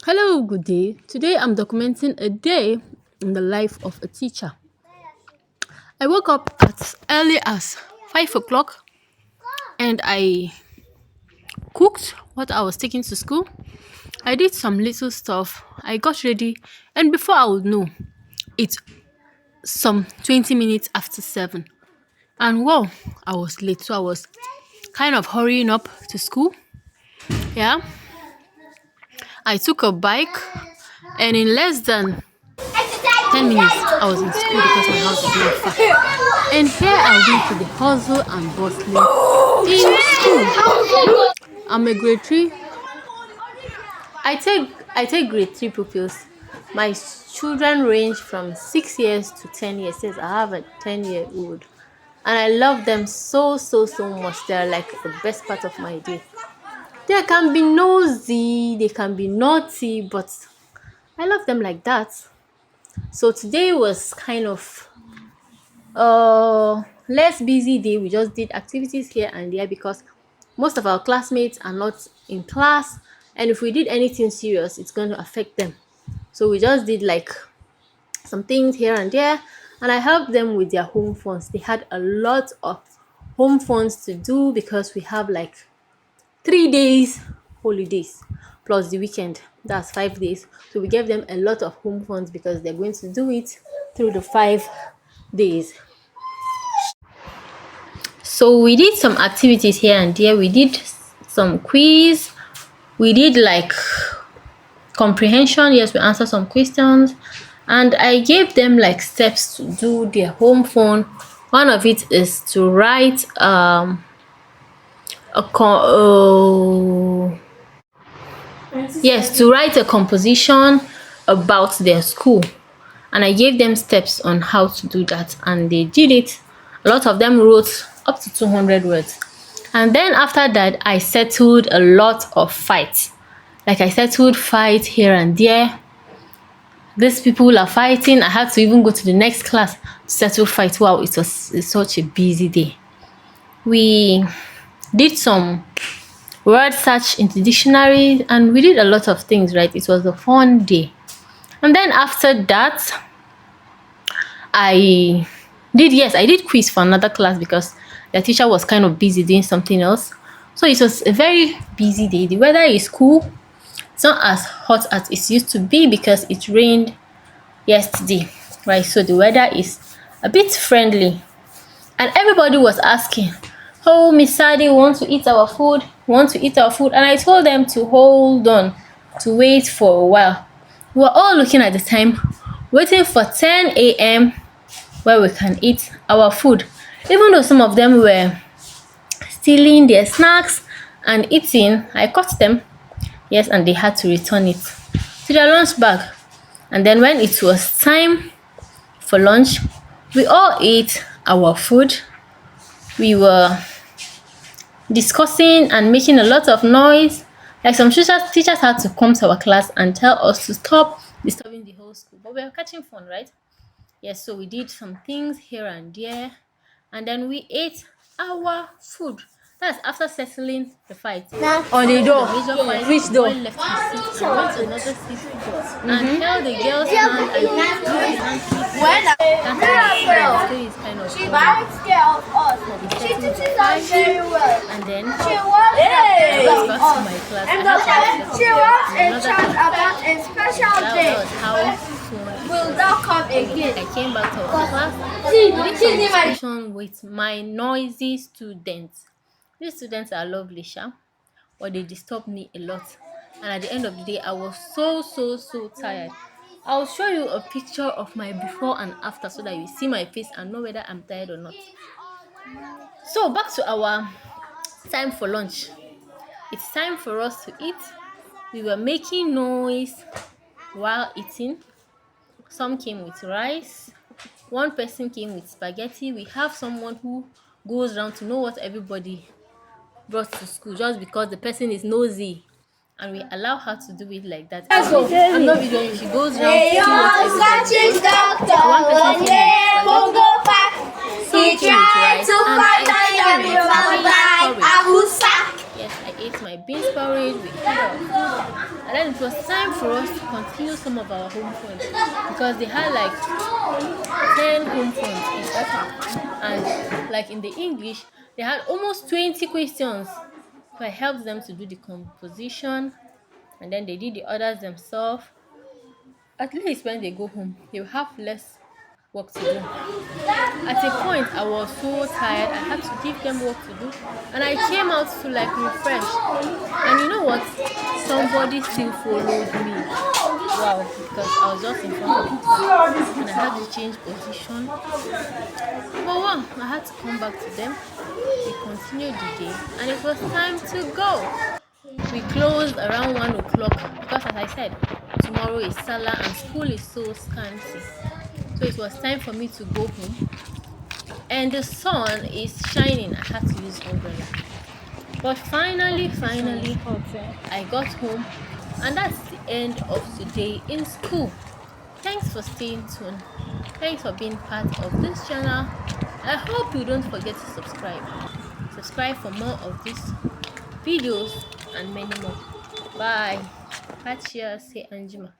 Hello, good day. Today I'm documenting a day in the life of a teacher. I woke up as early as 5 o'clock and I cooked what I was taking to school. I did some little stuff. I got ready, and before I would know, it's some 20 minutes after 7. And wow, I was late, so I was kind of hurrying up to school. Yeah, I took a bike, and in less than 10 minutes, I was in school because my house is not far. And here I went to the hustle and bustling in school. I'm a grade 3. I take grade 3 pupils. My children range from 6 years to 10 years. Yes, I have a 10-year-old. And I love them so much. They're like the best part of my day. They can be nosy, they can be naughty, but I love them like that. So today was kind of less busy day. We just did activities here and there because most of our classmates are not in class, and if we did anything serious it's going to affect them. So we just did like some things here and there, and I helped them with their home funds. They had a lot of home funds to do because we have like 3 days holidays plus the weekend. That's 5 days. So we gave them a lot of home funds because they're going to do it through the 5 days. So we did some activities here and there. We did some quiz. We did like comprehension. Yes, we answered some questions. And I gave them like steps to do their home phone. One of it is to write to write a composition about their school. And I gave them steps on how to do that, and they did it. A lot of them wrote up to 200 words. And then after that, I settled a lot of fights. Like I settled fights here and there. These people are fighting. I had to even go to the next class to settle fights. Wow, it's such a busy day. We did some word search in the dictionary, and we did a lot of things, right? It was a fun day. And then after that, I did quiz for another class because the teacher was kind of busy doing something else. So it was a very busy day. The weather is cool. It's not as hot as it used to be because it rained yesterday, right? So the weather is a bit friendly. And everybody was asking, oh, Miss Sadi, we want to eat our food. We want to eat our food. And I told them to hold on, to wait for a while. We were all looking at the time, waiting for 10 a.m. where we can eat our food. Even though some of them were stealing their snacks and eating, I caught them. Yes, and they had to return it to their lunch bag. And then when it was time for lunch, we all ate our food. We were discussing and making a lot of noise. Like some teachers had to come to our class and tell us to stop disturbing the whole school. But we were catching fun, right? Yes, so we did some things here and there, and then we ate our food. That's after settling the fight. On the door. Which door? Boy left his seat and went to another seat and held the girl's hand and kissed her hand. The story is kind of She's very scared of us. She teaches us very well. and then She was I about got to us. my class. And I had to she was in charge about a special that day. was how soon Will not come again. I came back to our class. See, We did she's some in my discussion with my noisy students. These students are lovely, but they disturb me a lot. And at the end of the day, I was so tired. I'll show you a picture of my before and after so that you see my face and know whether I'm tired or not. So back to our time for lunch. It's time for us to eat. We were making noise while eating. Some came with rice. One person came with spaghetti. We have someone who goes around to know what everybody brought to school just because the person is nosy, and we allow her to do it like that. I'm not videoing. She goes around to see what everybody brought. One person came with spaghetti. Some came with rice, and I ate it. Yes, I ate my beans porridge, we had our food, and then it was time for us to continue some of our home funds because they had like 10 home funds each. And like in the English, they had almost 20 questions. So I helped them to do the composition and then they did the others themselves. At least when they go home, they'll have less work to do. At a point, I was so tired, I had to give them work to do, and I came out to like refresh. And you know what? Somebody still followed me. Wow, because I was just in front of the class and I had to change position. But well, I had to come back to them. We continued the day, and it was time to go. We closed around 1 o'clock because, as I said, tomorrow is Salah and school is so scanty. So it was time for me to go home. And the sun is shining. I had to use umbrella. But finally, I got home, and that's the end of today in school. Thanks for staying tuned. Thanks for being part of this channel. I hope you don't forget to subscribe. Subscribe for more of these videos and many more. Bye. Cheers. Say Anjima.